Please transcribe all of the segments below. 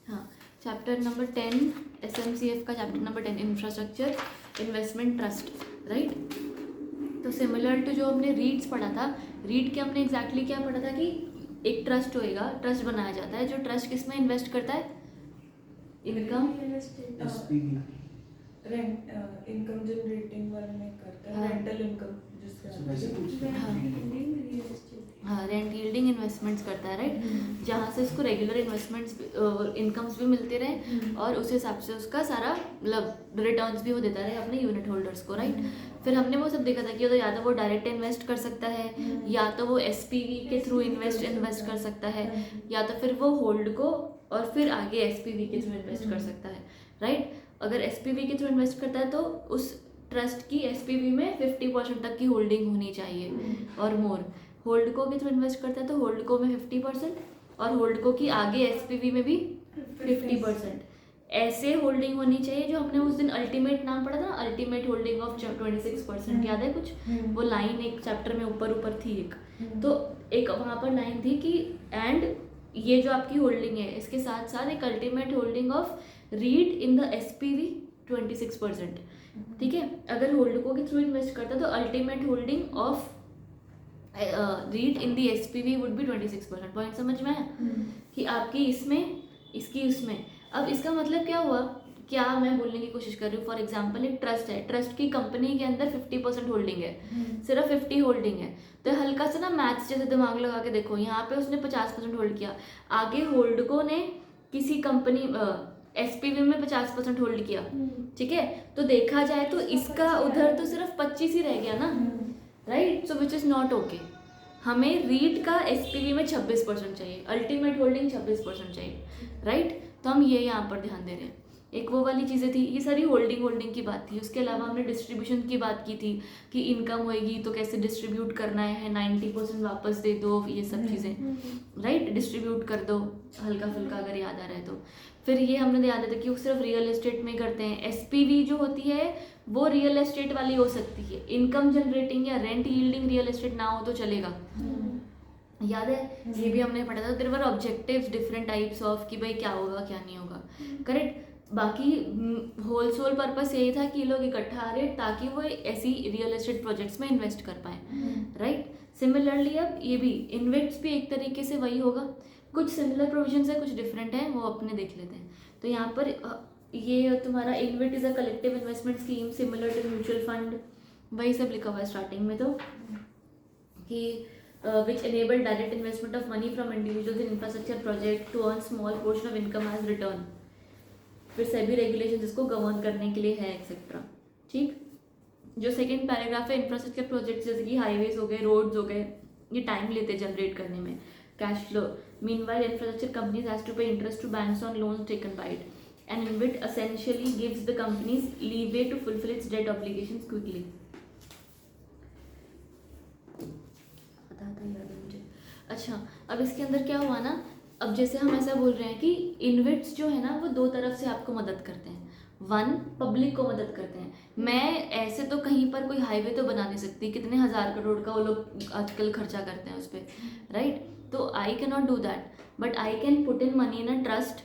हाँ, chapter number 10 SMCF का chapter number 10 infrastructure investment trust, right. तो सिमिलर टू जो हमने रीड्स पढ़ा था, रीड के हमने एग्जैक्टली क्या पढ़ा था कि एक ट्रस्ट होएगा, ट्रस्ट बनाया जाता है, जो ट्रस्ट किस में इन्वेस्ट करता है, income SPV rent income generating वाले में करता है, हाँ। रेंटल इनकम जिससे अच्छा, वैसे कुछ हाँ, रेंट यील्डिंग इन्वेस्टमेंट्स करता है, राइट, जहाँ से उसको रेगुलर इन्वेस्टमेंट्स इनकम्स भी मिलते रहे और उस हिसाब से उसका सारा मतलब रिटर्न्स भी वो देता रहे अपने यूनिट होल्डर्स को, राइट। फिर हमने वो सब देखा था कि या तो वो डायरेक्ट इन्वेस्ट कर सकता है, या तो वो SPV के थ्रू इन्वेस्ट कर सकता है, या तो फिर वो होल्ड को और फिर आगे SPV के थ्रू इन्वेस्ट कर सकता है, राइट। अगर SPV के थ्रू इन्वेस्ट करता है तो उस ट्रस्ट की SPV में 50% तक की होल्डिंग होनी चाहिए और मोर। होल्ड को के थ्रू इन्वेस्ट करता है तो होल्ड को में 50% और होल्ड को की आगे SPV में भी 50%। ऐसे होल्डिंग होनी चाहिए, जो हमने उस दिन अल्टीमेट नाम पढ़ा था, अल्टीमेट होल्डिंग ऑफ 26%, याद है कुछ, वो लाइन एक चैप्टर में ऊपर थी एक, तो एक वहाँ पर लाइन थी कि एंड ये जो आपकी होल्डिंग है इसके साथ साथ एक ultimate holding of read in the SPV 26%, ठीक है। अगर होल्ड को के थ्रू इन्वेस्ट करता है तो ultimate holding of read in the SPV would be 26%। Point समझ में आया कि आपकी इसमें इसकी उसमें। अब इसका मतलब क्या हुआ, क्या मैं बोलने की कोशिश कर रही हूँ, फॉर एग्जाम्पल एक ट्रस्ट है, ट्रस्ट की कंपनी के अंदर 50% होल्डिंग है, सिर्फ 50 होल्डिंग है, तो हल्का सा ना मैथ्स जैसे दिमाग लगा के देखो, यहाँ पे उसने 50% होल्ड किया, आगे होल्ड को ने किसी कंपनी SPV में 50% होल्ड किया, ठीक है, तो देखा जाए तो इसका उधर तो सिर्फ 25 ही रह गया ना, right. So which is not okay. हमें रीड का SPV में 26% चाहिए, अल्टीमेट होल्डिंग 26% चाहिए, राइट। तो हम ये यहाँ पर ध्यान दे रहे हैं। एक वो वाली चीज़ें थी, ये सारी होल्डिंग की बात थी। उसके अलावा हमने डिस्ट्रीब्यूशन की बात की थी कि इनकम होएगी तो कैसे डिस्ट्रीब्यूट करना है, 90% वापस दे दो, ये सब चीज़ें, राइट, डिस्ट्रीब्यूट कर दो हल्का फुल्का अगर याद आ रहा है तो। फिर ये हमने याद था कि वो सिर्फ रियल एस्टेट में करते हैं। SPV जो होती है वो रियल एस्टेट वाली हो सकती है, इनकम जनरेटिंग या रेंट यील्डिंग रियल एस्टेट ना हो तो चलेगा, याद है, ये भी हमने पढ़ा था। There were objectives different types of कि भाई क्या होगा क्या नहीं होगा, करेक्ट। बाकी होल सोल पर्पस यही था कि लोग इकट्ठा आ रहे ताकि वो ऐसी रियल एस्टेट प्रोजेक्ट्स में इन्वेस्ट कर पाए, राइट। सिमिलरली अब ये भी इन्वेस्ट भी एक तरीके से वही होगा, कुछ सिमिलर प्रोविजंस है कुछ डिफरेंट है, वो अपने देख लेते हैं। तो यहाँ पर ये तुम्हारा InvIT is a collective investment scheme similar to mutual fund, वही सब लिखा हुआ है स्टार्टिंग में, तो कि which enable direct investment of money from individuals in infrastructure project to earn small portion of income as return। फिर सभी रेगुलेशन जिसको गवर्न करने के लिए है एक्सेट्रा, ठीक। जो सेकंड पैराग्राफ है, इंफ्रास्ट्रक्चर प्रोजेक्ट जैसे कि हाईवेज हो गए, रोड्स हो गए, ये टाइम लेते हैं जनरेट करने में, cash flow. Meanwhile infrastructure companies has to pay interest to banks on loans taken by it, and InvIT essentially gives the companies leeway to fulfil its debt obligations quickly. मुझे अच्छा, अब इसके अंदर क्या हुआ ना, अब जैसे हम ऐसा बोल रहे हैं कि इन्वेट्स जो है ना वो दो तरफ से आपको मदद करते हैं। वन, पब्लिक को मदद करते हैं। मैं ऐसे तो कहीं पर कोई हाईवे तो बना नहीं सकती, कितने हज़ार करोड़ का वो लोग आजकल खर्चा करते हैं उस पर, राइट। तो I can not do that, but I can put in money in a trust.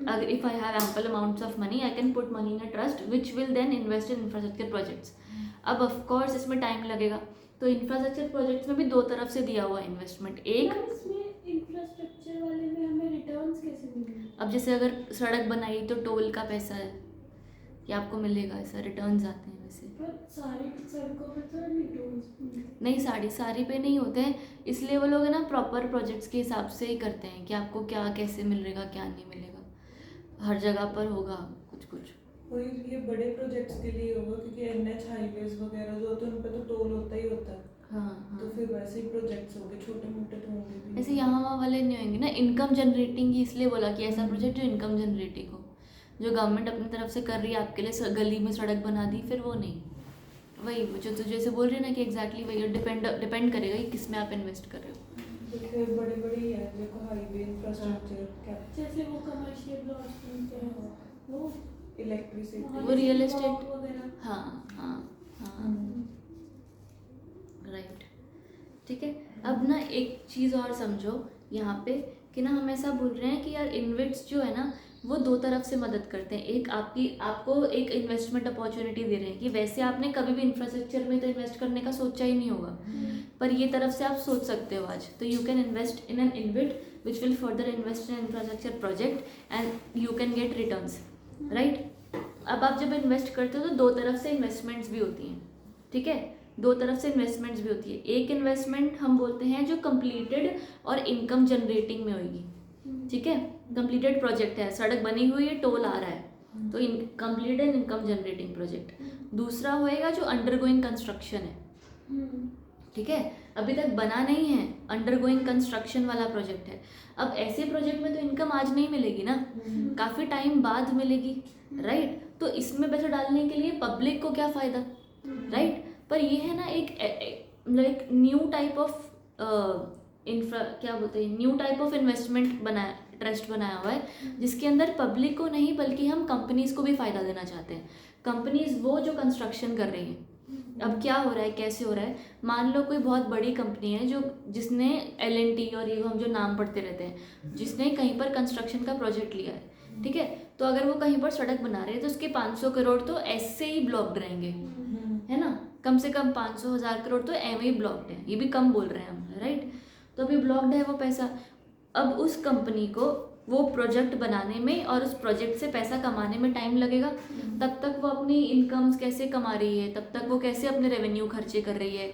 अगर if I have ample amounts of money I can put money in a trust which will then invest in infrastructure projects. अब of course इसमें time लगेगा, तो infrastructure projects में भी दो तरफ से दिया हुआ इन्वेस्टमेंट। एक, इसमें इंफ्रास्ट्रक्चर वाले में हमें रिटर्न्स कैसे मिलेंगे? अब जैसे अगर सड़क बनाई तो टोल का पैसा है कि आपको मिलेगा, ऐसा रिटर्न्स आते हैं वैसे। पर सारी सड़कों पे तो रिटर्न्स नहीं, सारी पे नहीं होते हैं, इसलिए वो लोग है ना प्रॉपर प्रोजेक्ट्स के हिसाब से ही करते हैं कि आपको क्या कैसे मिलेगा क्या नहीं मिलेगा, हर जगह पर होगा कुछ कुछ। वही ये बड़े प्रोजेक्ट्स के लिए होगा क्योंकि NH हाईवेज वगैरह जो होते हैं उन पे तो टोल होता ही होता है। हाँ, तो फिर वैसे ही प्रोजेक्ट्स होंगे, छोटे मोटे तो होंगे भी। ऐसे यहाँ वहाँ वाले नहीं होंगे ना, इनकम जनरेटिंग ही इसलिए बोला कि ऐसा प्रोजेक्ट जो इनकम जनरेटिंग हो, जो गवर्नमेंट अपनी तरफ से कर रही है आपके लिए, गली में सड़क बना दी, फिर वो नहीं। वही जो तो जैसे बोल रही है ना कि एग्जैक्टली वही डिपेंड करेगा कि किस में आप इन्वेस्ट कर रहे हो। देखिए बड़ी है देखो हाईवे इंफ्रास्ट्रक्चर क्या, जैसे वो कमर्शियल प्लॉट्स मिलते हैं वो इलेक्ट्रिसिटी, वो रियल एस्टेट, वगैरह। हाँ, राइट, ठीक है। अब ना एक चीज़ और समझो यहाँ पे कि ना हम ऐसा बोल रहे हैं कि यार इन्वेट्स जो है ना वो दो तरफ से मदद करते हैं। एक आपको एक इन्वेस्टमेंट अपॉर्चुनिटी दे रहे हैं कि वैसे आपने कभी भी इंफ्रास्ट्रक्चर में तो इन्वेस्ट करने का सोचा ही नहीं होगा, पर ये तरफ से आप सोच सकते हो आज। तो you can invest in an InvIT which will further invest in infrastructure project and you can get returns, right. अब आप जब इन्वेस्ट करते हो तो दो तरफ से इन्वेस्टमेंट्स भी होती हैं, ठीक है, दो तरफ से इन्वेस्टमेंट्स भी होती है। एक इन्वेस्टमेंट हम बोलते हैं जो कंप्लीटेड और इनकम जनरेटिंग में होगी, ठीक है, कंप्लीटेड प्रोजेक्ट है, सड़क बनी हुई है, टोल आ रहा है, तो completed and income generating project. दूसरा होएगा जो अंडरगोइंग कंस्ट्रक्शन है, ठीक है, अभी तक बना नहीं है, अंडरगोइंग कंस्ट्रक्शन वाला प्रोजेक्ट है। अब ऐसे प्रोजेक्ट में तो इनकम आज नहीं मिलेगी ना, काफ़ी टाइम बाद मिलेगी, राइट। तो इसमें पैसा डालने के लिए पब्लिक को क्या फ़ायदा, राइट। पर ये है ना मतलब एक न्यू टाइप ऑफ क्या बोलते हैं, न्यू टाइप ऑफ इन्वेस्टमेंट बनाया, ट्रस्ट बनाया हुआ है, जिसके अंदर पब्लिक को नहीं बल्कि हम कंपनीज़ को भी फ़ायदा देना चाहते हैं। कंपनीज़ वो जो कंस्ट्रक्शन कर रही हैं, अब क्या हो रहा है, कैसे हो रहा है, मान लो कोई बहुत बड़ी कंपनी है जिसने L&T और ये हम जो नाम पढ़ते रहते हैं, जिसने कहीं पर कंस्ट्रक्शन का प्रोजेक्ट लिया है, ठीक है, तो अगर वो कहीं पर सड़क बना रहे हैं तो उसके 500 करोड़ तो ऐसे ही ब्लॉक्ड रहेंगे, है ना, कम से कम 500,000 करोड़ तो एवं ही ब्लॉक्ड है, ये भी कम बोल रहे हैं हम, राइट। तो अभी ब्लॉक्ड है वो पैसा। अब उस कंपनी को वो प्रोजेक्ट बनाने में और उस प्रोजेक्ट से पैसा कमाने में टाइम लगेगा, तब तक वो अपनी इनकम्स कैसे कमा रही है, तब तक वो कैसे अपने रेवेन्यू खर्चे कर रही है,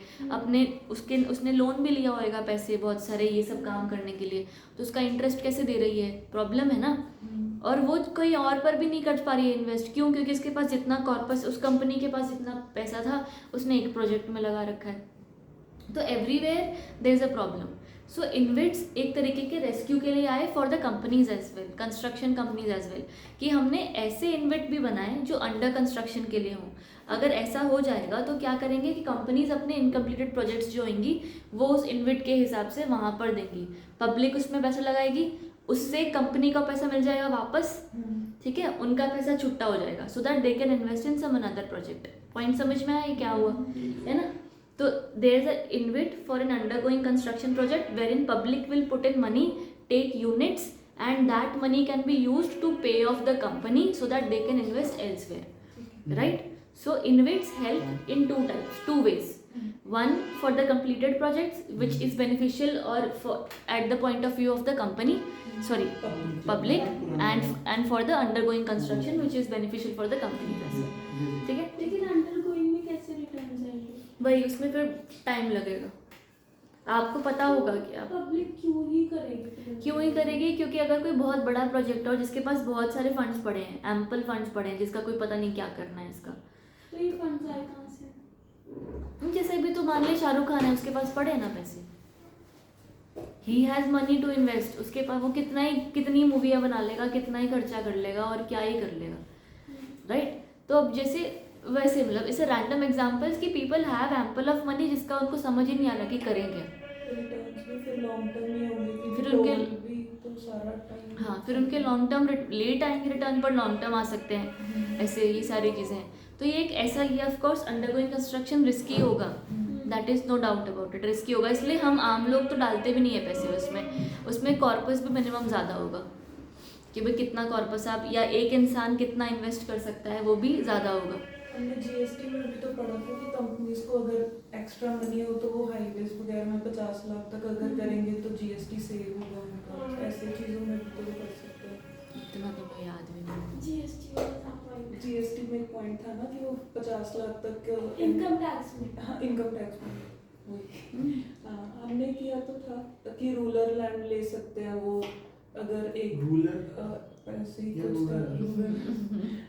उसने लोन भी लिया होएगा पैसे बहुत सारे ये सब काम करने के लिए, तो उसका इंटरेस्ट कैसे दे रही है, प्रॉब्लम है ना। और वो कहीं और पर भी नहीं कर पा रही है इन्वेस्ट, क्यों, क्योंकि इसके पास जितना कॉर्पस, उस कंपनी के पास जितना पैसा था उसने एक प्रोजेक्ट में लगा रखा है। तो everywhere there is a problem. So InvITs एक तरीके के रेस्क्यू के लिए आए for the companies as well, construction companies as well, कि हमने ऐसे इन्वेट भी बनाए जो अंडर कंस्ट्रक्शन के लिए हों। अगर ऐसा हो जाएगा तो क्या करेंगे कि कंपनीज अपने इनकम्प्लीटेड प्रोजेक्ट्स जो होंगी वो उस इन्वेट के हिसाब से वहाँ पर देंगी, पब्लिक उसमें पैसा लगाएगी, उससे कंपनी का पैसा मिल जाएगा वापस, ठीक है, उनका पैसा छुट्टा हो जाएगा, so that they can invest in some another project. Point समझ में आया क्या हुआ, है ना। तो there is a InvIT for an undergoing construction project where in public will put in money, take units and that money can be used to pay off the company so that they can invest elsewhere, right. So InvITs help in two ways. One, for the completed projects, which is beneficial or for at the point of view of the company, public, and for the undergoing construction, which is beneficial for the company as well. ठीक है। लेकिन undergoing में कैसे returns आएंगे? भाई उसमें फिर time लगेगा, आपको पता होगा कि आप पब्लिक क्यों ही करेगी? क्यों ही करेगी, क्योंकि अगर कोई बहुत बड़ा प्रोजेक्ट हो जिसके पास बहुत सारे फंड्स पड़े हैं, एम्पल फंड्स पड़े हैं, जिसका कोई पता नहीं क्या करना है इसका, तो ये फंड्स आए कहाँ से? जैसे भी तो मान ले शाहरुख खान है, उसके पास पड़े ना पैसे, he has money to invest, उसके पास वो कितनी मूवियाँ बना लेगा, कितना ही खर्चा कर लेगा और क्या ही कर लेगा, राइट। तो अब जैसे वैसे मतलब इसे रैंडम एग्जांपल्स कि people have ample of money जिसका उनको समझ ही नहीं आ रहा कि करेंगे। रिटर्न्स भी फिर लॉन्ग टर्म ही होंगे, फिर क्योंकि उनके टोल भी तो सारा टाइम, हाँ, फिर उनके लॉन्ग टर्म लेट आएंगे रिटर्न, पर लॉन्ग टर्म आ सकते हैं, ऐसे ये सारी चीज़ें। तो ये एक ऐसा ही of course undergoing construction risky होगा, that is no doubt about it, risky होगा, इसलिए हम आम लोग तो डालते भी नहीं है पैसे उसमें कॉर्पस भी मिनिमम ज़्यादा होगा कि भाई कितना कॉर्पस आप या एक इंसान कितना इन्वेस्ट कर सकता है, वो भी ज़्यादा होगा। हमने जीएसटी में भी तो पढ़ा था कि कंपनीज को अगर एक्स्ट्रा मनी हो तो वो हाईवेज वगैरह में 50 लाख तक अगर करेंगे तो जीएसटी सेव होगा उनका, ऐसे चीज़ों में भी तो कर सकते हैं। इतना तो कोई याद भी नहीं। जीएसटी वाला था पॉइंट। जीएसटी में एक पॉइंट था ना कि वो 50 लाख तक इनकम टैक्स में। हाँ, इनकम टैक्स में वही। हमने किया तो था कि रूरल लैंड ले सकते हैं वो, अगर एक रूरल ऐसे ही या कुछ था,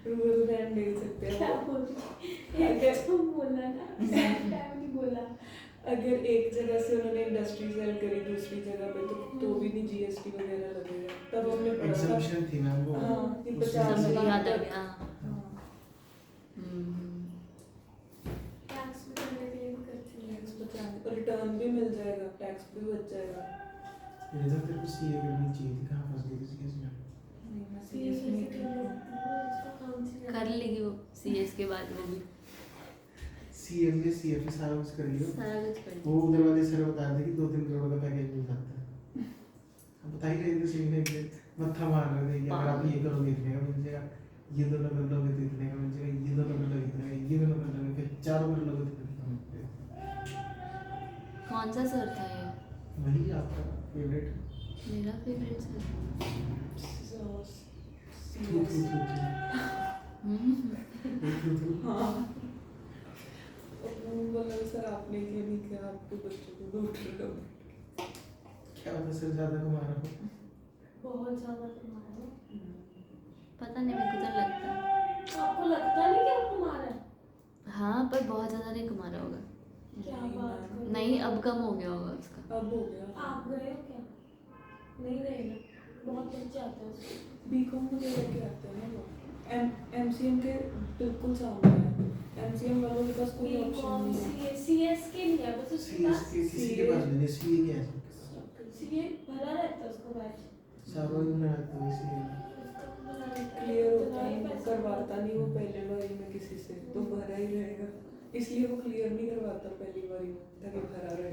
रूरल लैंड ले सकते हैं क्या वो। बोल रही? एक तो बोला ना, टाइम नहीं बोला। अगर एक जगह से उन्होंने इंडस्ट्री सेल करी दूसरी जगह पे तो भी नहीं जीएसटी वगैरह लगेगा, तब हमने पढ़ा था। एग्जम्पशन थी मैम वो, हाँ, कि उसमें 50 समझ लाख याद आ तक। गया। हाँ, टैक्स में करने के लिए भी करते हैं। टैक्स बचाने, रिटर्न भी मिल जाएगा, टैक्स भी बच जाएगा। रिजल्ट तेरे को सीए करनी चाहिए थी, कहाँ फंस गई थी केस में? नहीं, मैं सीए सीरियस नहीं कैसे कर लेते हैं? उसका काम से कर लेगी वो CS के बाद, वो भी सीएम ने सीएफ सारा कुछ कर लियो, सारा कुछ कर वो उधर वाले सर बता रहे थे कि 2-3 करोड़ का पैकेज मिल सकता है। अब बता ही रहे थे सही नहीं थे, मत्था मार रहे थे कि अगर आप ये करोगे इतने का मिल जाएगा, ये दोनों कर लोगे तो इतने का मिल जाएगा, ये दोनों कर लोगे इतने का, ये दोनों कर लोगे, फिर चारों कर लोगे तो इतने का मिल जाएगा। कौन सा सर था ये? वही आपका फेवरेट। मेरा फेवरेट सर। हाँ वो बोला सर आपने ये नहीं किया, आपके बच्चों को लूट रहे हो। क्या होता सर ज़्यादा कमा रहा हो? बहुत ज़्यादा तुम्हारा है। पता नहीं, मेरे को तो लगता है। आपको लगता नहीं कि आप कमा रहे हैं? हाँ, पर बहुत ज़्यादा नहीं कमा रहा होगा। क्या बात कर रहे हो? नहीं, अब कम हो गया होगा उसका। अब हो गया। आप गए हो क्या? नहीं गए ना, बहुत बच्चे आते हैं उसमें। बीकॉम वगैरह के आते हैं ना लोग। एमसीएम के बिल्कुल सामने है। एमसीएम वालों के पास कोई ऑप्शन नहीं है। सीएस के नहीं है, बस उसके पास किसी के पास नहीं है, सीए क्या है? सीए भरा रहता है उसको बैच। सारों ही में रहता है सीए। क्लियर होता है, करवाता नहीं वो पहले बारी में किसी से, तो भरा ही रहेगा। इसलिए वो क्लियर नहीं करवाता पहली बारी में, ताकि भरा रहे।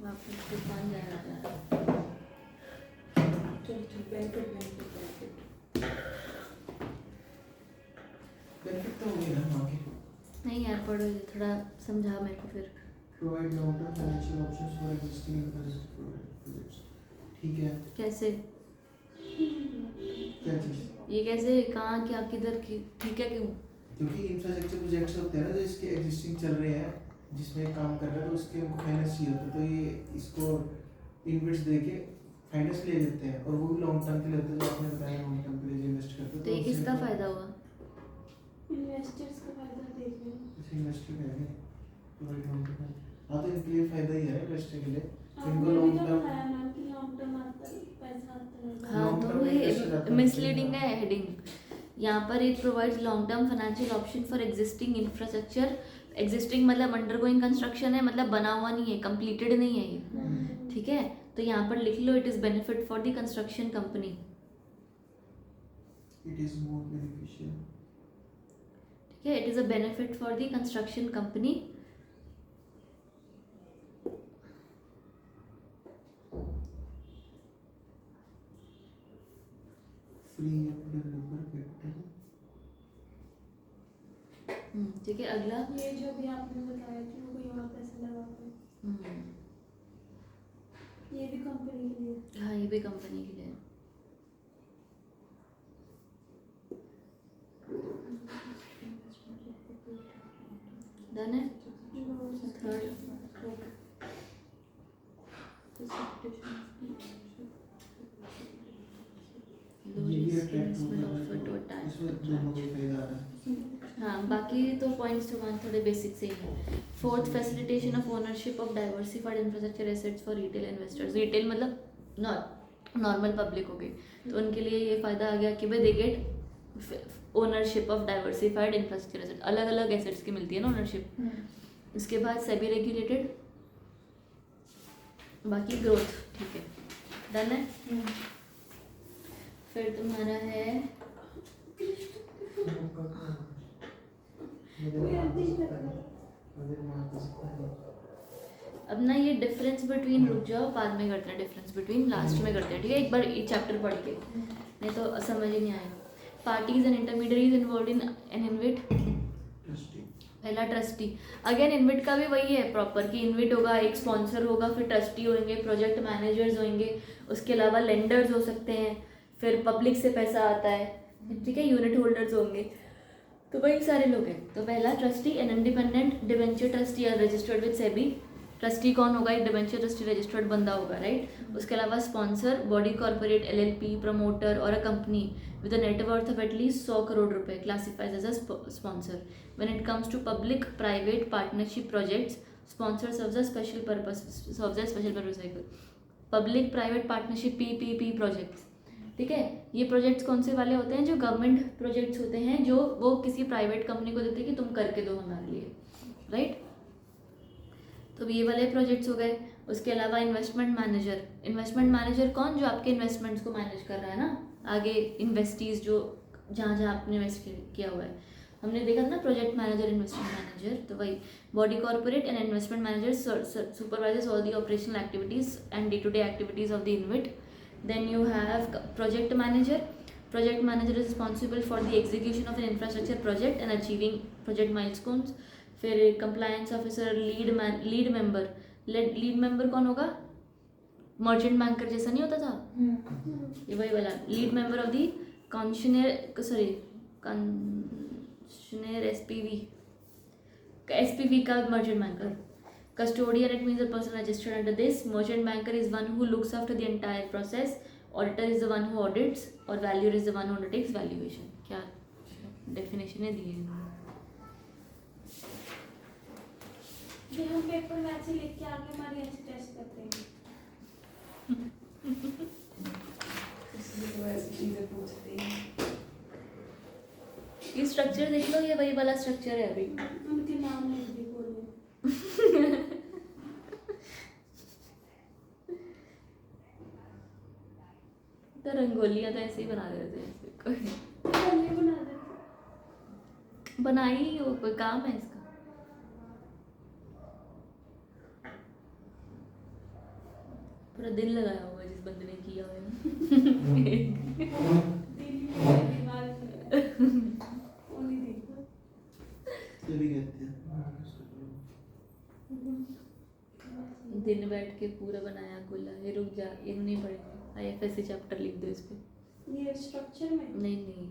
वापस दुकान जाना था। चल बेनिफिट। बेनिफिट तो हो गया ना वहाँ के। नहीं यार, पढ़ो ये थोड़ा समझा मेरे को फिर। Provide long term financial options for existing projects. ठीक है, कैसे? क्या चीज़? ये कैसे, कहाँ, क्या, किधर की? ठीक है, क्यों? क्योंकि इंफ्रास्ट्रक्चर प्रोजेक्ट्स होते हैं ना जो इसके एग्जिस्टिंग चल रहे हैं, जिसमें काम कर रहे हैं, तो उसके उनको फाइनेंस चाहिए होता है, तो ये इसको इन्वेस्ट दे के फाइनेंस ले लेते हैं, और वो भी लॉन्ग टर्म के लेते हैं, जो आपने बताया लॉन्ग टर्म के लिए जो इन्वेस्ट करते हैं। तो ये किसका फ़ायदा हुआ? इन्वेस्टर्स का फायदा देख रहे हैं। इसे इन्वेस्टर कहेंगे, प्रोवाइड लॉन्ग टर्म। हाँ, तो इनके लिए फ़ायदा ही है इन्वेस्टर के लिए। इनको आपने भी लॉन्ग तो टर्म बताया मैम कि लॉन्ग टर्म आता है, पैसा आता है। हाँ, Long तो term invest रहता ये है। मिसलीडिंग है हेडिंग। यहाँ पर it provides long term financial option for existing infrastructure. Existing मतलब अंडरगोइंग कंस्ट्रक्शन है, मतलब बना हुआ नहीं है, कंप्लीटेड नहीं है ये। ठीक है, तो यहाँ पर लिख लो, it is benefit for the construction company. It is more beneficial. ठीक है, it is a benefit for the construction company. Free developer capital. ठीक है, अगला। ये जो भी आपने बताया कि वो कोई और पैसे लगाते हैं, ये भी कंपनी के लिए। हाँ, ये भी कंपनी के लिए। डन है। थर्ड, ये भी अट्रैक्ट होता है, इसमें दोनों को फायदा आ रहा है। हाँ, बाकी तो पॉइंट्स तो वहाँ थोड़े बेसिक से ही हैं। Fourth, facilitation of ownership of diversified infrastructure assets for retail investors. Retail मतलब नॉर्मल पब्लिक हो गई, तो उनके लिए ये फ़ायदा आ गया कि भाई they get ownership of diversified infrastructure asset. अलग अलग एसेट्स की मिलती है ना ओनरशिप। इसके बाद सेबी रेगुलेटेड, बाकी ग्रोथ। ठीक है, डन है। फिर तुम्हारा है अब ना ये डिफरेंस बिटवीन, रुक जाओ बाद में करते हैं, डिफरेंस बिटवीन लास्ट में करते हैं। ठीक है, एक बार ये चैप्टर पढ़ के, नहीं तो समझ ही नहीं आएगा। Parties and intermediaries involve in an InvIT. पहला ट्रस्टी। अगेन इन्विट का भी वही है प्रॉपर कि इन्विट होगा, एक स्पॉन्सर होगा, फिर ट्रस्टी होंगे, प्रोजेक्ट मैनेजर्स होंगे, उसके अलावा लेंडर्स हो सकते हैं, फिर पब्लिक से पैसा आता है। ठीक है, यूनिट होल्डर्स होंगे, तो वही सारे लोग हैं। तो पहला trustee, an independent debenture trustee are registered with SEBI. Trustee कौन होगा? एक डिवेंचर ट्रस्टी रजिस्टर्ड बंदा होगा, राइट। उसके अलावा sponsor, body corporate, LLP, promoter और a company with a net worth of at least 100 crore रुपए classifies as a sponsor. When it comes to public private partnership projects, sponsor serves a special purpose public private partnership PPP projects. ठीक है, ये projects कौन से वाले होते हैं? जो गवर्नमेंट प्रोजेक्ट्स होते हैं, जो वो किसी प्राइवेट कंपनी को देते हैं कि तुम करके दो हमारे लिए, राइट। तो ये वाले प्रोजेक्ट्स हो गए। उसके अलावा इन्वेस्टमेंट मैनेजर। इन्वेस्टमेंट मैनेजर कौन? जो आपके इन्वेस्टमेंट्स को मैनेज कर रहा है ना, आगे इन्वेस्टीज जो जहाँ जहाँ आपने इन्वेस्ट किया हुआ है। हमने देखा था ना प्रोजेक्ट मैनेजर, इन्वेस्टमेंट मैनेजर, तो वही। Body corporate and investment manager supervises all the operational activities and day to day activities of the InvIT. Then you have project manager. Project manager is responsible for the execution of an infrastructure project and achieving project milestones. फिर compliance officer, lead member कौन होगा? Merchant banker जैसा नहीं होता था, ये वही वाला lead member of the concessionaire SPV का merchant banker. Custodian, it means a person registered under this. Merchant banker is one who looks after the entire process. Auditor is the one who audits, और valuer is the one who undertakes valuation. क्या definition है दी है? ये हम paper में ऐसे लिख के आगे हमारी ऐसे टेस्ट करते हैं. इसलिए वो ऐसी चीजें पूछते हैं. ये स्ट्रक्चर देख लो, ये वही वाला स्ट्रक्चर है अभी. उनके नाम नहीं भी बोले. तो रंगोलियाँ तो ऐसे ही बना देते हैं, कोई पहले बना देते. बनाई वो कोई काम है इसका. पूरा दिल लगाया हुआ है जिस बंदे ने किया हुआ है. ओनली देखो. तभी कहते हैं दिन बैठ के पूरा बनाया गोला. ये रुक जा, ये नहीं पढ़ेगा. IFSC चैप्टर लिख दो इस पे. ये स्ट्रक्चर में नहीं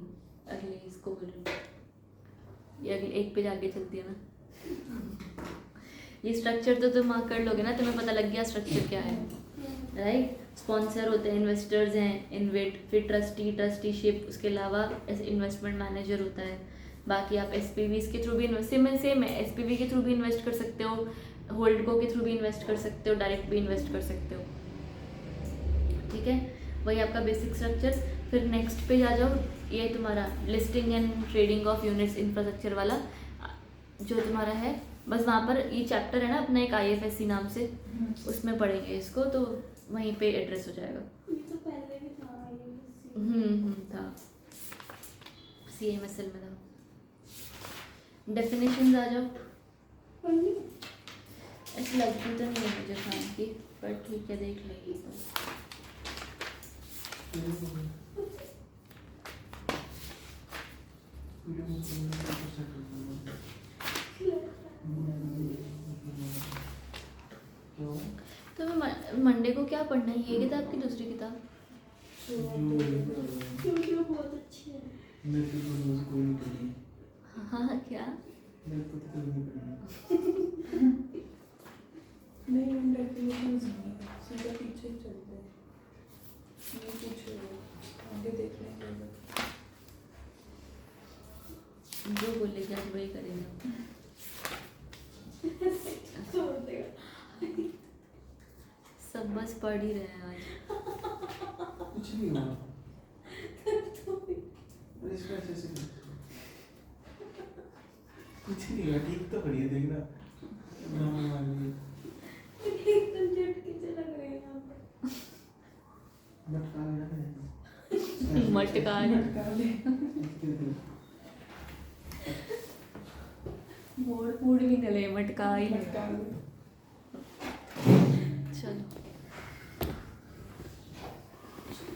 अगले इसको बोल रही हूँ. ये अगले एक पेज आगे चलती है ना. ये स्ट्रक्चर तो तुम कर लोगे ना, तुम्हें पता लग गया स्ट्रक्चर क्या है, राइट. स्पॉन्सर होते हैं, इन्वेस्टर्स हैं, इन्वेट, फिर ट्रस्टीशिप, उसके अलावा इन्वेस्टमेंट मैनेजर होता है. बाकी आप SPVs के थ्रू भी सेम है. SPV के थ्रू भी इन्वेस्ट कर सकते हो, होल्डको के थ्रू भी इन्वेस्ट कर सकते हो, डायरेक्ट भी इन्वेस्ट कर सकते हो. ठीक है, वही आपका बेसिक स्ट्रक्चर. फिर नेक्स्ट पेज आ जाओ. ये तुम्हारा listing and trading of units infrastructure वाला जो तुम्हारा है, बस वहाँ पर ये चैप्टर है ना अपना एक IFSC नाम से, उसमें पढ़ेंगे इसको, तो वहीं पे एड्रेस हो जाएगा. ये तो पहले भी था. था CMSL में था. डेफिनेशंस आ जाओ. पढ़नी ऐसी लगती तो नहीं है मुझे काम की, पर ठीक है देख लेंगे. तो मंडे को क्या पढ़ना है, ये किताब की दूसरी किताब? वीडियो बहुत अच्छी है. मेरे को तो रोज कोई नहीं पढ़ी. हाँ क्या? मेरे को तो कोई नहीं पढ़ी. नहीं हम डेफिनेशंस नहीं है, सीधा पीछे ही चलते हैं. नहीं पूछो, आगे देख लेंगे. जो बोलेगा वही करेगा. छोड़ देगा. सब बस पढ़ ही रहे हैं आज. कुछ नहीं हुआ. अरे इसको ऐसे ऐसे कर. कुछ नहीं हुआ, ठीक तो पढ़िए देखना. एकदम झटके से लग रहे हैं यहाँ पे. मटका मोड़ फूड भी गले मटका ही लगा. चलो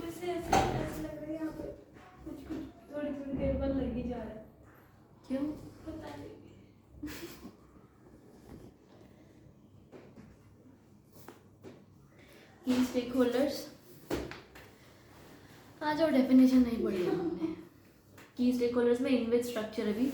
वैसे ऐसे लग रहा है यहाँ पे कुछ थोड़ी देर बाद लग ही जा रहा है. क्यों? पता नहीं. की स्टेक होल्डर्स आ जाओ. डेफिनेशन नहीं पढ़ी है हमने. की स्टेक होल्डर्स में इन्वेस्ट स्ट्रक्चर. अभी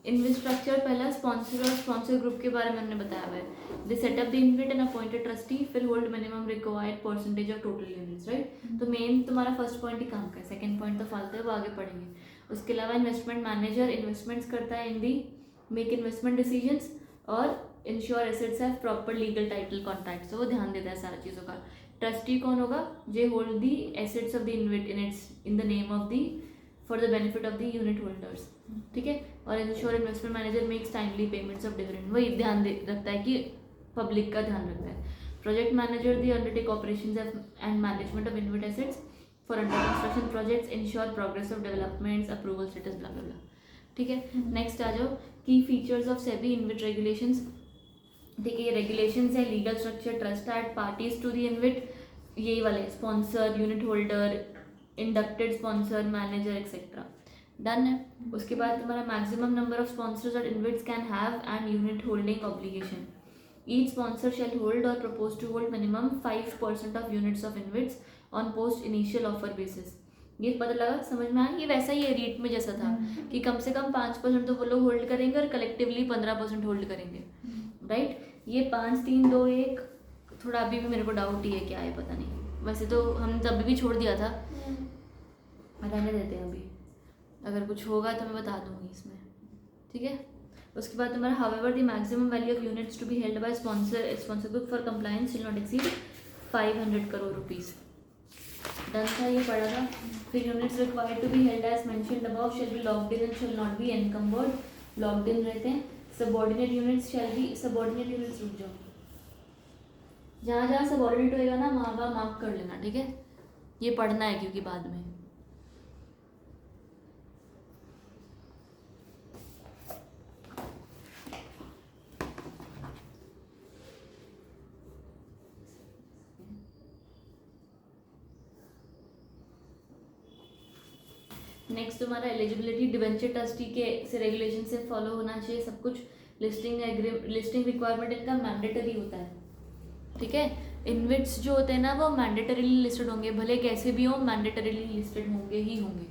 इन्वेस्ट स्ट्रक्चर पहला स्पॉन्सर और स्पॉन्सर ग्रुप के बारे में हमने बताया हुआ है. They set up the InvIT and appointed trustee, फिर hold minimum required percentage of total units, right. तो मेन तुम्हारा फर्स्ट पॉइंट ही काम का है, सेकंड पॉइंट तो फालतू है, वो आगे पढ़ेंगे. उसके अलावा इन्वेस्टमेंट मैनेजर इन्वेस्टमेंट्स करता है इन दी मेक इन्वेस्टमेंट डिसीजंस और ensure assets have proper legal title contract, तो वो ध्यान देता है सारा चीज़ों का. ट्रस्टी कौन होगा? जे hold the assets of the InvIT in the name of the for the benefit of the unit holders. ठीक है. और ensure investment manager makes timely payments of dividend, वही ध्यान रखता है कि पब्लिक का ध्यान रखता है. Project manager the undertake operations and management of InvIT assets for under construction projects, ensure progress of developments, approval status, blah blah blah. ठीक है. नेक्स्ट आ जाओ. की features of SEBI InvIT regulations. ठीक है, ये रेगुलेशंस है, legal structure, trust act, parties to the InvIT, यही वाले sponsor, unit holder, inducted sponsor, manager etcetera. Done है। उसके बाद तुम्हारा मैक्सिमम नंबर ऑफ स्पॉन्सर्स और InvITs can have and unit holding obligation. Each sponsor shall hold और propose to hold minimum 5% of units of InvITs on post initial offer basis. ये पता लगा, समझ में आया? ये वैसा ही है रीट में जैसा था कि कम से कम 5% तो वो लोग होल्ड करेंगे और कलेक्टिवली 15% होल्ड करेंगे, राइट? ये 5, 3, 2, 1 थोड़ा अभी भी मेरे को डाउट ही है क्या है, पता नहीं। वैसे तो हमने तभी भी छोड़ दिया था, रहने देते हैं अभी, अगर कुछ होगा तो मैं बता दूंगी इसमें, ठीक है? उसके बाद तुम्हारा however the maximum value of units to be held by sponsor group for compliance will not exceed 500 crore rupees. Done था, ये पढ़ा था। फिर units required to be held as mentioned above shall be locked in and shall not be encumbered. Locked in रहते हैं। Subordinate units shall be, subordinate units, रुक जाओ, जहाँ जहाँ सबऑर्डिनेट होएगा ना वहाँ वहाँ मार्क कर लेना, ठीक है? ये पढ़ना है क्योंकि बाद में। नेक्स्ट तुम्हारा एलिजिबिलिटी डिवेंचर ट्रस्टी के से रेगुलेशन से फॉलो होना चाहिए सब कुछ। लिस्टिंग रिक्वायरमेंट इनका मैंडेटरी होता है, ठीक है? इनविट्स जो होते हैं ना वो मैंडेटरीली लिस्टेड होंगे, भले कैसे भी हो मैंडेटरीली लिस्टेड होंगे ही होंगे,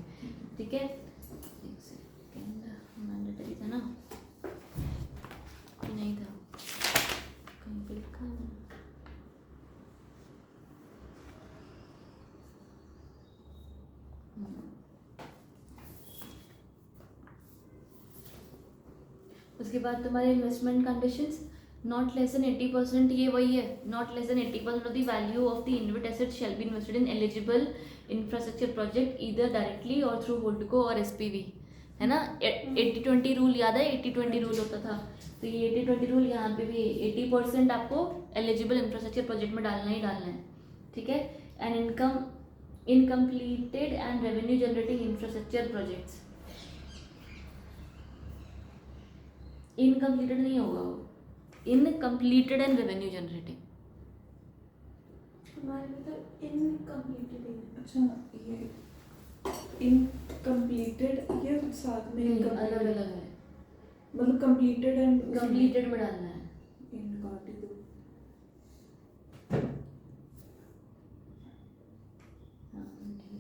ठीक है? एक सेकेंड, मैंडेटरी था ना कि नहीं था? कहीं पे लिखा है ना? उसके बाद तुम्हारे investment conditions, not less then 80%, ये वही है, not less then 80% of the value of the InvIT asset shall be invested in eligible infrastructure project either directly और थ्रू होल्डको और एसपीवी, है ना? 80-20 रूल याद है? 80-20 रूल होता था, तो ये 80-20 रूल यहाँ पे भी 80% आपको एलिजिबल इंफ्रास्ट्रक्चर प्रोजेक्ट में डालना ही डालना है, ठीक है? And incompleted and revenue generating infrastructure projects, incompleted नहीं होगा वो, इनकम्प्लीटेड एंड रेवेन्यू जनरेटिंग। हमारे में तो इनकम्प्लीटेड है। अच्छा, ये इनकम्प्लीटेड ये साथ में अलग अलग है, मतलब कंप्लीटेड एंड कंप्लीटेड में डालना है। इन काट दो। हाँ, ठीक है।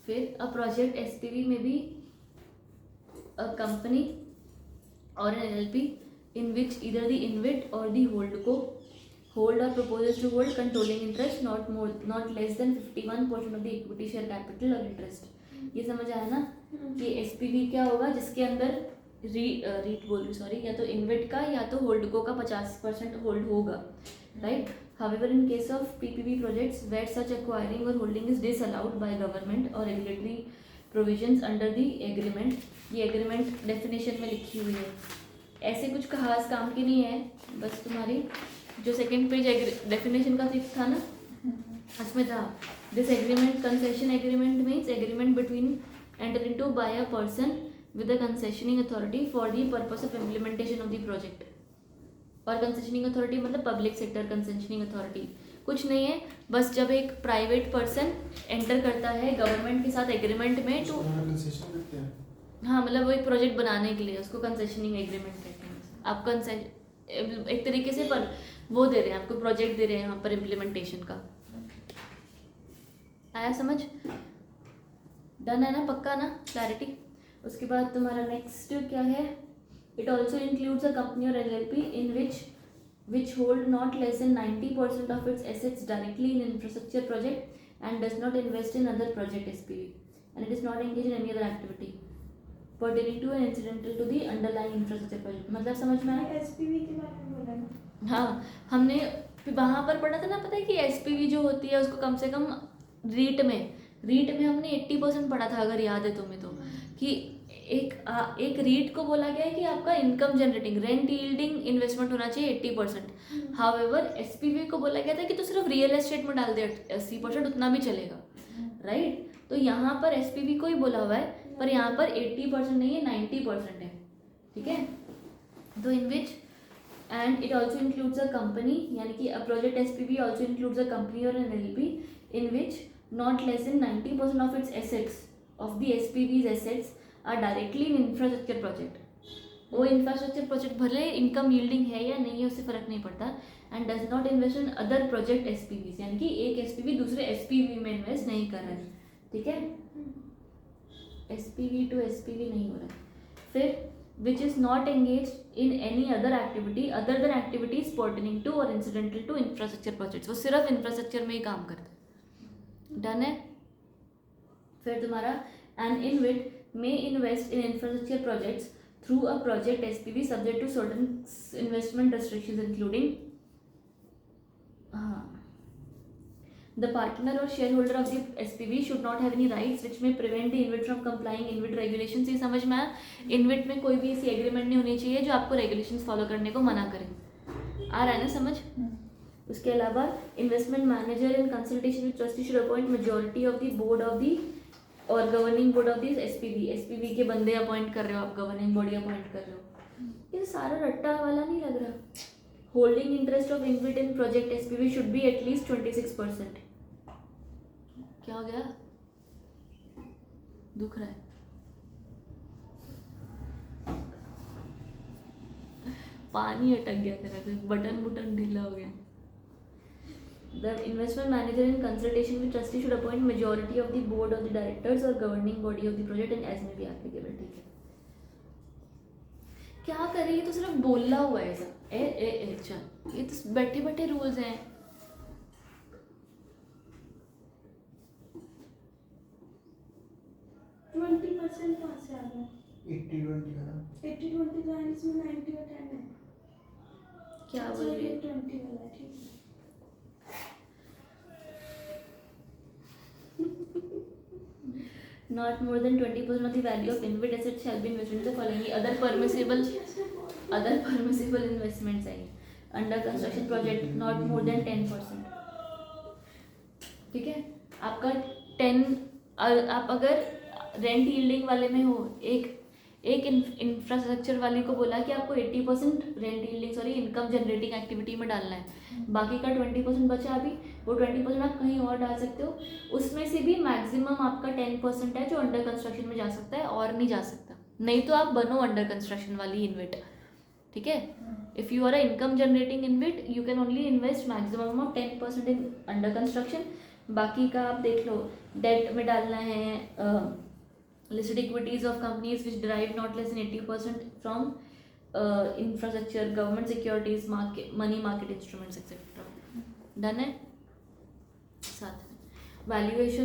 फिर अ प्रोजेक्ट एसपीवी में भी a company or an LLP in which either the InvIT or the HoldCo hold or proposes to hold controlling interest not less than 51% of the equity share capital or interest। ये समझ आया ना कि SPV क्या होगा? जिसके अंदर रीट बोल रही, सॉरी, या तो InvIT का या तो HoldCo का 50% होल्ड होगा, right? However, in case of PPP projects where such acquiring or holding is disallowed by government or regulatory provisions under the agreement, ये एग्रीमेंट डेफिनेशन में लिखी हुई है, ऐसे कुछ खास काम की नहीं है, बस तुम्हारी जो सेकंड पेज डेफिनेशन का सिर्फ था ना उसमें था, this agreement concession agreement means agreement between enter into by a person with a concessioning authority for the purpose of implementation of the project. और कंसेशनिंग अथॉरिटी मतलब पब्लिक सेक्टर कंसेशनिंग अथॉरिटी कुछ नहीं है, बस जब एक प्राइवेट पर्सन एंटर करता है गवर्नमेंट के साथ एग्रीमेंट में तो कंसेशन देते हैं। हाँ, मतलब वो एक प्रोजेक्ट बनाने के लिए उसको कंसेशनिंग एग्रीमेंट कहते हैं। आप एक तरीके से पर वो दे रहे हैं, आपको प्रोजेक्ट दे रहे हैं यहाँ पर इम्प्लीमेंटेशन का। आया समझ? डन है ना? पक्का ना? क्लैरिटी? उसके बाद तुम्हारा नेक्स्ट क्या है? It also includes a company और LLP in which hold not less than 90% of its assets directly in infrastructure project and does not invest in other project SPV and it is not engaged in any other activity pertaining to and incidental to the underlying infrastructure project। मतलब समझ में आया? SPV के बारे में बोला ना। हाँ, हमने वहाँ पर पढ़ा था ना, पता है कि SPV जो होती है उसको कम से कम रीट में हमने 80% पढ़ा था, अगर याद है तुम्हें तो, कि एक रीट को बोला गया है कि आपका income generating rent yielding investment होना चाहिए 80%। हाउएवर एसपीवी को बोला गया था कि तो सिर्फ रियल एस्टेट में डाल दे 80%, उतना भी चलेगा, राइट? तो यहाँ पर एसपीवी को ही बोला हुआ है, पर यहाँ पर 80% नहीं है, 90% है, ठीक है? तो in which and it also includes a company, यानी कि a project SPV also includes a company और an LP in which not less than 90% of its assets of the SPVs assets are directly in infrastructure project. वो infrastructure project भले income yielding है या नहीं है उससे फर्क नहीं पड़ता. And does not invest in other project SPVs, यानी कि एक एसपीवी दूसरे एसपीवी में इन्वेस्ट नहीं कर रहा है. ठीक है, एसपीवी टू एसपीवी नहीं हो रहा है. फिर which is not engaged in any other activity other than activities pertaining to or incidental to infrastructure projects. वो सिर्फ इंफ्रास्ट्रक्चर में ही काम करते हैं. डन है. फिर तुम्हारा an InvIT may invest in infrastructure projects through a project SPV subject to certain investment restrictions including the partner or shareholder of the SPV should not have any rights which may prevent the InvIT from complying InvIT regulations. ये समझ में आया. InvIT में कोई भी ऐसी agreement नहीं होनी चाहिए जो आपको रेगुलेशंस फॉलो करने को मना करे. आ रहा है ना समझ. उसके अलावा investment manager in consultation with trustee should appoint majority of the board of the और governing board of this SPV. SPV के बंदे अपॉइंट कर रहे हो आप, गवर्निंग बॉडी अपॉइंट कर रहे हो. ये सारा रट्टा वाला नहीं लग रहा. Holding interest of InvIT in project SPV should be at least 26%. क्या हो गया, दुख रहा है. पानी अटक गया तेरा, बटन ढीला हो गया. The investment manager in consultation with trustee should appoint majority of the board of the directors or governing body of the project and as may be applicable. ठीक है, क्या करे, ये तो सिर्फ बोला हुआ है ऐसा. चल ये तो बैठे बैठे रूल्स हैं. कहाँ से आ गया? 80-20 का ना. 80-20 का है, इसमें 90 और 10 है. क्या बोल रही है? 20 वाला है. ठीक है. Not more than 20% of the value of InvIT assets shall be invested in the following other permissible investments आएंगे. Under construction project not more than 10%. ठीक है, आपका 10 आप अगर रेंट यील्डिंग वाले में हो, एक इंफ्रास्ट्रक्चर वाले को बोला कि आपको 80% rent yielding income generating activity में डालना है, बाकी का 20% बचा. अभी वो 20% आप कहीं और डाल सकते हो. उसमें से भी मैक्सिमम आपका 10% है जो अंडर कंस्ट्रक्शन में जा सकता है और नहीं जा सकता. नहीं तो आप बनो अंडर कंस्ट्रक्शन वाली इन्विट. ठीक है, if you are a income generating InvIT you can only invest maximum of 10% in under construction. बाकी का आप देख लो, डेट में डालना है, listed equities of companies which derive not less than 80% from infrastructure, government securities, money market instruments, etc. Done है. साथ में valuation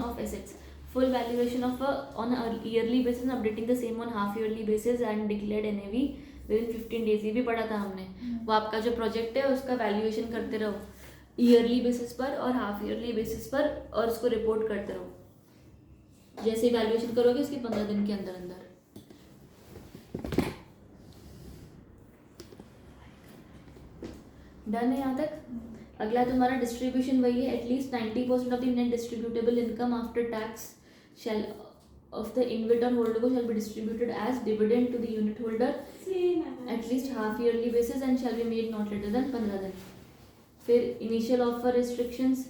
of assets, full valuation of on a yearly basis, updating the same on half yearly basis and declared NAV within 15 days. ये भी पढ़ा था हमने. वो आपका जो प्रोजेक्ट है उसका वैल्यूएशन करते रहो ईयरली बेसिस पर और हाफ ईयरली बेसिस पर, और उसको रिपोर्ट करते रहो. जैसे वैल्यूएशन करोगे उसके 15 दिन के अंदर अंदर. डन है यहाँ तक. अगला तुम्हारा डिस्ट्रीब्यूशन वही है. At least 90% of the net distributable income after tax shall of the InvIT on holder को shall be distributed as dividend to the unit holder at least half yearly basis and shall be made not later than 15 दिन. फिर initial offer restrictions,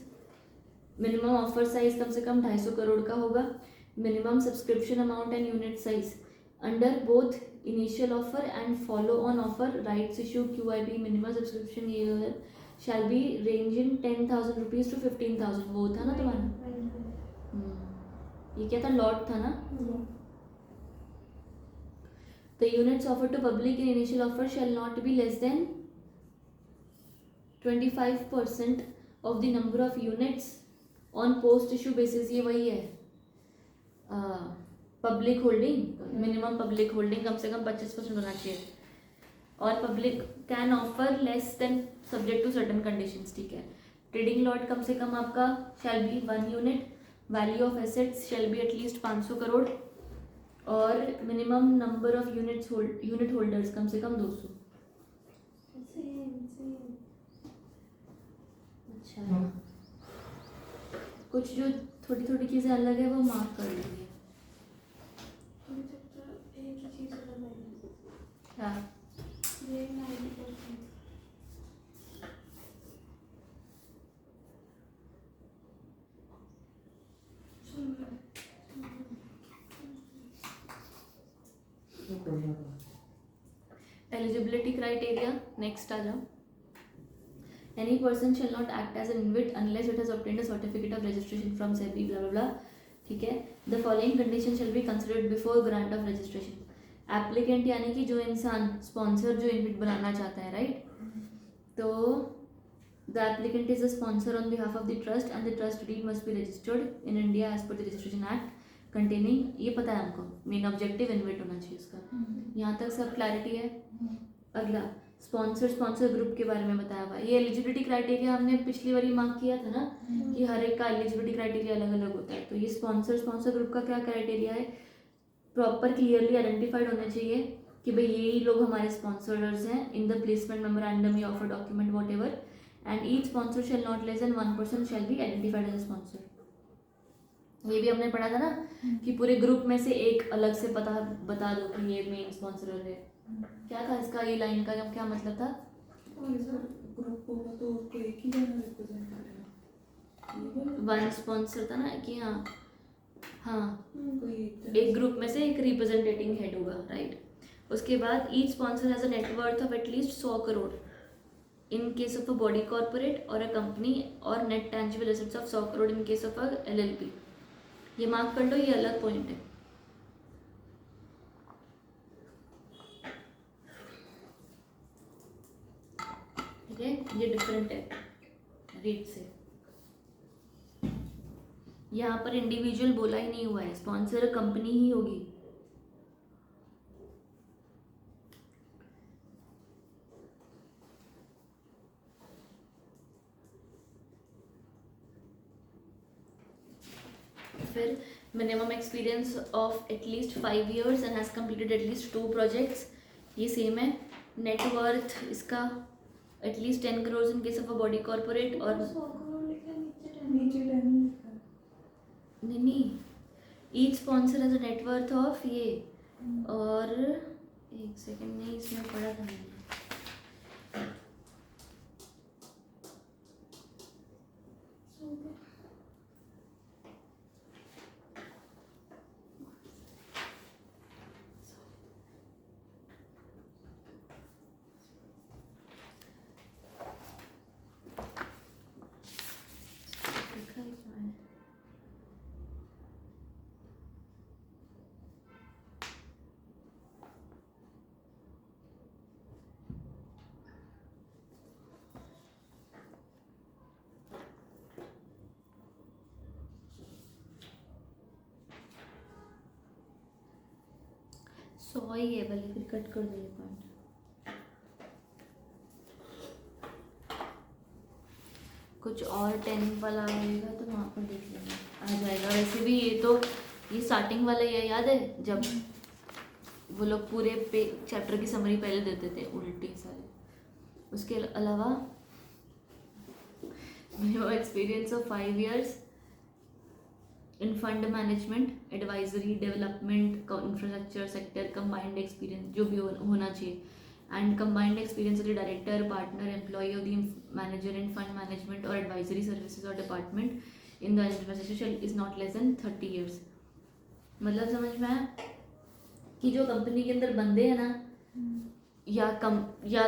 minimum offer size कम से कम 250 करोड़ का होगा. Minimum subscription amount and unit size under both initial offer and follow on offer rights issue QIP minimum subscription ये shall be range in 10,000 rupees to 15,000. वो था ना तुम्हारा, ये क्या था, लॉट था ना. The units offer to public in initial offer shall not be less than 25% of the number of units on post issue basis. ये वही है public holding, minimum public holding कम से कम 25% होना चाहिए. और public can offer less than subject to certain conditions. ठीक है, ट्रेडिंग लॉट कम से कम आपका shall be 1 unit. Value of assets shall be at least 500 crore और minimum number of unit holders कम से कम 200. अच्छा, कुछ जो थोड़ी थोड़ी चीज़ें अलग है वो मार्क कर लेंगे. एक ही चीज़ अलग है. हाँ, ये saying 90%. No problem. Eligibility criteria next आ जाओ. Any person shall not act as an InvIT unless it has obtained a certificate of registration from SEBI blah blah blah. ठीक है. The following conditions shall be considered before grant of registration. Applicant यानी कि जो इंसान sponsor जो InvIT बनाना चाहता है, right? तो the applicant is a sponsor on behalf of the trust and the trust deed must be registered in India as per the Registration Act containing, ये पता है हमको, मेन ऑब्जेक्टिव InvIT होना चाहिए उसका. यहाँ तक सब क्लैरिटी है. अगला स्पॉन्सर ग्रुप के बारे में बताया हुआ है. ये एलिजिबिलिटी क्राइटेरिया हमने पिछली बार मार्क किया था ना कि हर एक का एलिजिबिलिटी क्राइटेरिया अलग अलग होता है. तो ये स्पॉन्सर ग्रुप का क्या क्राइटेरिया है? प्रॉपर क्लियरली आइडेंटिफाइड होने चाहिए कि भाई यही लोग हमारे स्पॉन्सर्स हैं इन द प्लेसमेंट मेमोरेंडम या offer document whatever. And each sponsor shall not less than 1% shall be identified as sponsor. ये भी हमने पढ़ा था ना कि पूरे ग्रुप में से एक अलग से बता दो कि ये मेन स्पॉन्सर है. क्या था इसका, ये लाइन का क्या मतलब था? ग्रुप होगा तो उसको एक ही जना रिप्रेजेंट करेगा. वन स्पॉन्सर था ना कि हाँ कोई एक ग्रुप में से एक रिप्रेजेंटेटिंग हेड होगा, राइट? उसके बाद each sponsor has a net worth of at least 100 crore in case of a body corporate or a company or net tangible assets of 100 crore in case of a LLP. ये mark कर लो, ये अलग point है. ठीक है, ये डिफरेंट है रेट से. यहाँ पर इंडिविजुअल बोला ही नहीं हुआ है, स्पॉन्सर कंपनी ही होगी. फिर minimum experience of at least 5 years and has completed at least 2 projects. ये सेम है. नेटवर्थ इसका at least 10 crores in case of a body corporate और 100 करोड़ लिखा नीचे 10. नीचे 10 लिखा है. नहीं, each sponsor has a net worth of ये. और एक सेकंड, नहीं इसमें पढ़ा था मैंने. लिखा ही था मैंने. सौ ही है, भले फिर कट कर दो ये पॉइंट. कुछ और 10 वाला आएगा तो वहाँ पर देख लेंगे, आ जाएगा. वैसे भी ये स्टार्टिंग वाला ये याद है जब वो लोग पूरे पे चैप्टर की समरी पहले देते थे उल्टे सारे. उसके अलावा minimum experience of 5 years in fund management, advisory, development, infrastructure sector, combined experience जो भी होना चाहिए. And combined experience of the director, partner, employ of the manager in fund management और एडवाइजरी सर्विसेज और department in the organisation is not less than 30 years. मतलब समझ में आया कि जो कंपनी के अंदर बंदे हैं ना, या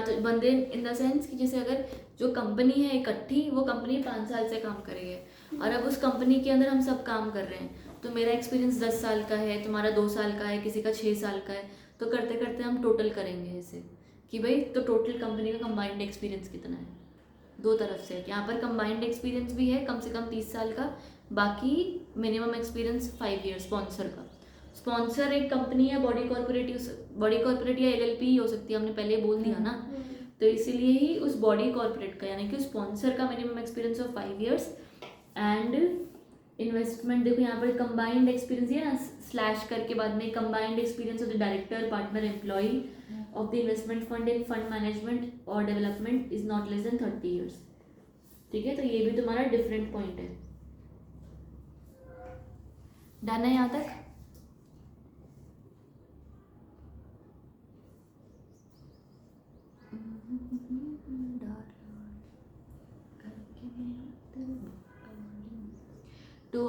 तो बंदे इन द सेंस कि जैसे अगर जो कंपनी है इकट्ठी, वो कंपनी 5 साल से काम करेगी और अब उस कंपनी के अंदर हम सब काम कर रहे हैं. तो मेरा एक्सपीरियंस 10 साल का है, तुम्हारा 2 साल का है, किसी का 6 साल का है. तो करते करते हम टोटल करेंगे ऐसे कि भाई तो टोटल कंपनी का कंबाइंड एक्सपीरियंस कितना है. 2 तरफ से यहाँ पर कंबाइंड एक्सपीरियंस भी है कम से कम 30 साल का, बाकी मिनिमम एक्सपीरियंस 5 years स्पॉन्सर का. स्पॉन्सर एक कंपनी है, बॉडी कॉर्पोरेट या LLP ही हो सकती है, हमने पहले बोल दिया ना. तो इसीलिए ही उस बॉडी कॉर्पोरेट का यानी कि स्पॉन्सर का minimum experience of 5 years. And investment देखो यहाँ पर कंबाइंड एक्सपीरियंस है ना, स्लैश करके बाद में combined experience of the director, partner, employ of the investment fund in fund management और development is not less than 30 years. ठीक है, तो ये भी तुम्हारा डिफरेंट पॉइंट है. डन है यहाँ तक?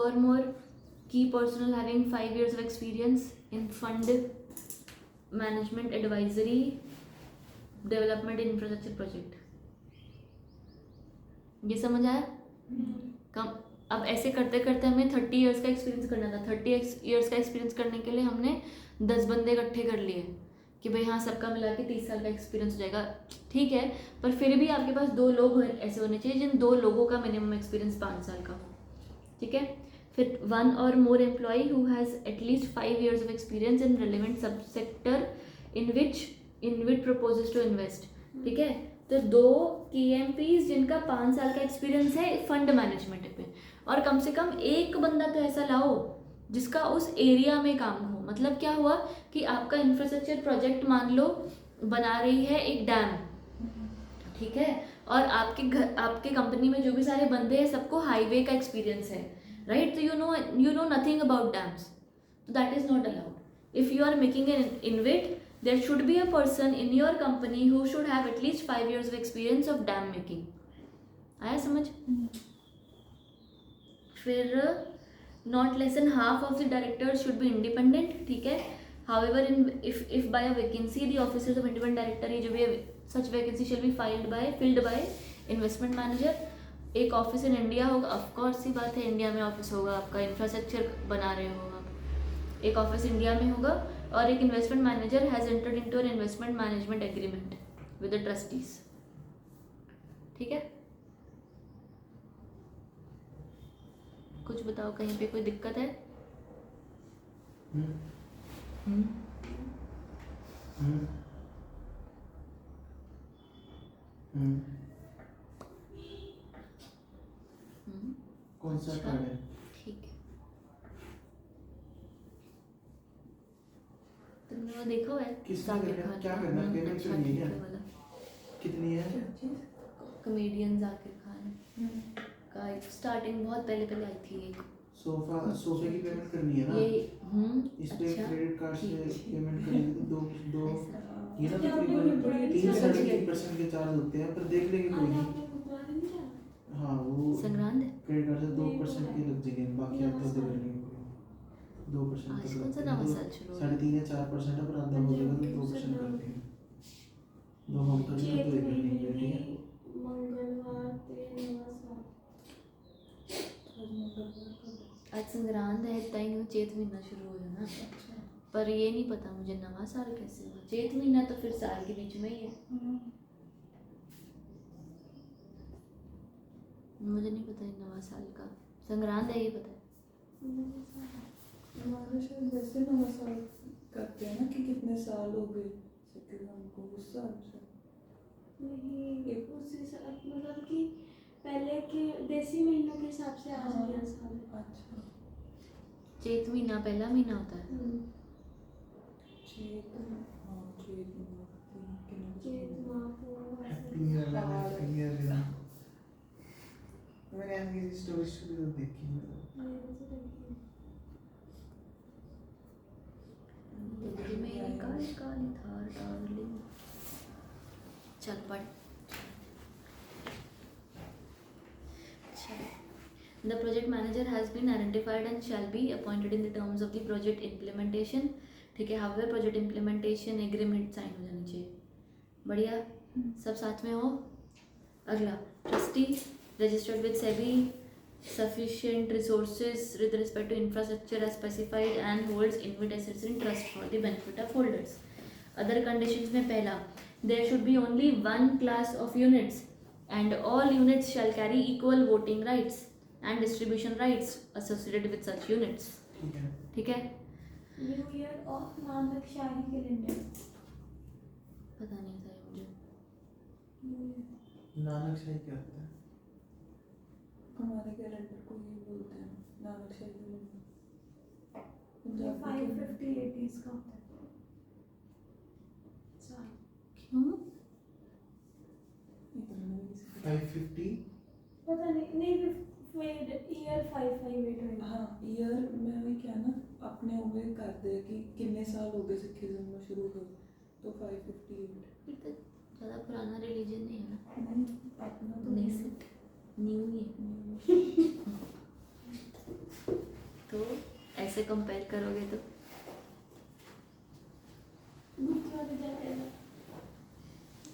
or more key personnel having 5 years of experience in fund management, advisory, development in infrastructure project. ये समझ आया? कम अब ऐसे करते करते हमें 30 इयर्स का एक्सपीरियंस करना था. 30 इयर्स का एक्सपीरियंस करने के लिए हमने 10 बंदे इकट्ठे कर लिए कि भाई हाँ सबका मिला के 30 साल का एक्सपीरियंस हो जाएगा. ठीक है, पर फिर भी आपके पास 2 लोग ऐसे होने चाहिए जिन 2 लोगों का मिनिमम एक्सपीरियंस 5 साल का हो. ठीक है. फिर 1 or more employee who has at least 5 years of experience in relevant subsector in which proposes to invest. ठीक है. तो 2 KMPs जिनका 5 साल का एक्सपीरियंस है फंड मैनेजमेंट पे, और कम से कम एक बंदा तो ऐसा लाओ जिसका उस एरिया में काम हो. मतलब क्या हुआ कि आपका इंफ्रास्ट्रक्चर प्रोजेक्ट मान लो बना रही है एक डैम. ठीक है, और आपके कंपनी में जो भी सारे बंदे हैं सबको हाईवे का एक्सपीरियंस है, राइट. तो you know nothing about dams, तो that is not allowed. If you are making an invite, there should be a person in your company who should have at least 5 years of experience of dam making. आया समझ? फिर not less than half of the directors should be independent. ठीक है. However, if by a vacancy the offices of independent director, ये जो भी है, such vacancy shall be filled by investment manager. एक ऑफिस इन इंडिया होगा, of course सी बात है, इंडिया में ऑफिस होगा, आपका इंफ्रास्ट्रक्चर बना रहे हो आप, एक ऑफिस इंडिया में होगा, और एक investment manager has entered into an investment management agreement with the trustees. ठीक है. कुछ बताओ, कहीं पे कोई दिक्कत है? कौन सा कार्ड है? ठीक है. तुमने वो देखा हुआ है? किसने जाकिर देखा? खान क्या का? करना? पेमेंट अच्छा, करनी है ठीक क्या? वाला. कितनी है? कॉमेडियन जाकिर खान का एक स्टार्टिंग बहुत पहले आई थी एक. सोफे की पेमेंट करनी है ना? ये इस पे अच्छा, क्रेडिट कार्ड से ठीक, ठीक. पेमेंट करेंगे तो दो ऐसा. ये ना क्या तकरीबन बड़ी 3-3.5% के चार्ज होते हैं, पर देख लेंगे कोई नहीं. हाँ, वो संग्रांद है. क्रेडिट कार्ड से 2% के लग जाएंगे, बाकी आप तो दे लेंगे. 2% आज तक कौन सा लगते नवा हैं, साल शुरू हो 3.5 या 4% पर आधा हो जाएगा तो 2% कर देंगे. 2 हम कर देंगे तो 1 कर देंगे. ठीक है. मंगलवार पे नवा साल. आज संग्रांद है, टाइम चेत महीना शुरू हो जाना. पर ये नहीं पता मुझे नवा साल कैसे हुआ. चेत महीना तो फिर साल के बीच में ही है. मुझे नहीं पता है नवा साल का. संग्रांद है ये पता है. हमारे शायद वैसे नवा साल करते हैं ना कि कितने साल हो गए सिटीजन को, उस साल से नहीं, उसी मतलब कि पहले के देसी महीनों के हिसाब से आज नया साल है. अच्छा. चेत महीना पहला महीना होता है. चेत happy new year man, happy new year. मैंने ऐसी स्टोरी तो देखी है. दिल्ली में एक काली काली थार डार्लिंग. चल पढ़. The project manager has been identified and shall be appointed in the terms of the project implementation. ठीक है. However, project implementation agreement sign हो जानी चाहिए. बढ़िया, सब साथ में हो. अगला, trustee registered with SEBI, sufficient resources with respect to infrastructure as specified and holds InvIT assets in trust for the benefit of holders. Other conditions में पहला, there should be only one class of units and all units shall carry equal voting rights and distribution rights associated with such units. ठीक है. ठीक है. New year of Nanak shahi calendar. पता नहीं था ये मुझे. नानक शाही क्या होता है? हमारे कैलेंडर को ये बोलते हैं नानक शाही कैलेंडर. जो पंजाबी के 550 का होता है साल. क्यों? इतना नहीं किसी 550. पता नहीं ईयर 558 होगा. हाँ, ईयर में भी क्या ना अपने हो गए कर दे कि कितने साल हो गए सिखिज्म में शुरू हुए, तो 558. ये तो ज़्यादा पुराना रिलीजन नहीं है ना. नहीं, अपना तो नहीं, न्यू ही है. नहीं. तो ऐसे कंपेयर करोगे तो गुरुद्वारे जाते हैं।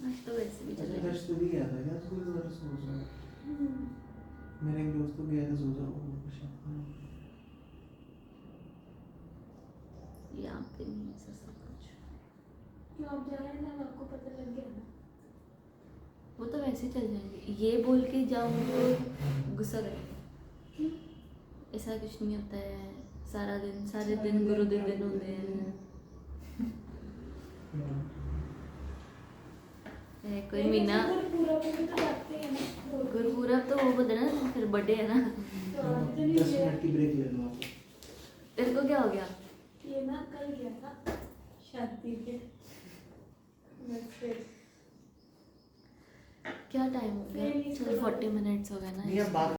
आज तो वैसे भी चलेगा। दर्श तो भी गया था क्या गुरुद्वारा सोच रहा हूँ। मेरा एक दोस्त तो गया था सोच रहा हूँ। यहाँ पे नहीं ऐसा सब कुछ। क्यों आप जा रहे हैं ना, आपको पता लग गया ना। वो तो वैसे चल जाएंगे, ये बोल के जाऊँ तो गुस्सा करेंगे। क्यों? ऐसा कुछ नहीं होता है, सारे दिन गुरु दे दिन होते हैं। कोई मीना गुरुपुरब में तो जाते हैं ना। गुरुपुरब तो वो बता ना, फिर बर्थडे है ना। तो आज तो नहीं 10 गया। मिनट की ब्रेक ले लो आप। तेरे को क्या हो गया? ये ना कल गया था शादी के, बस फिर क्या टाइम हो गया? चल 40 मिनट्स हो गए ना। नहीं अब बात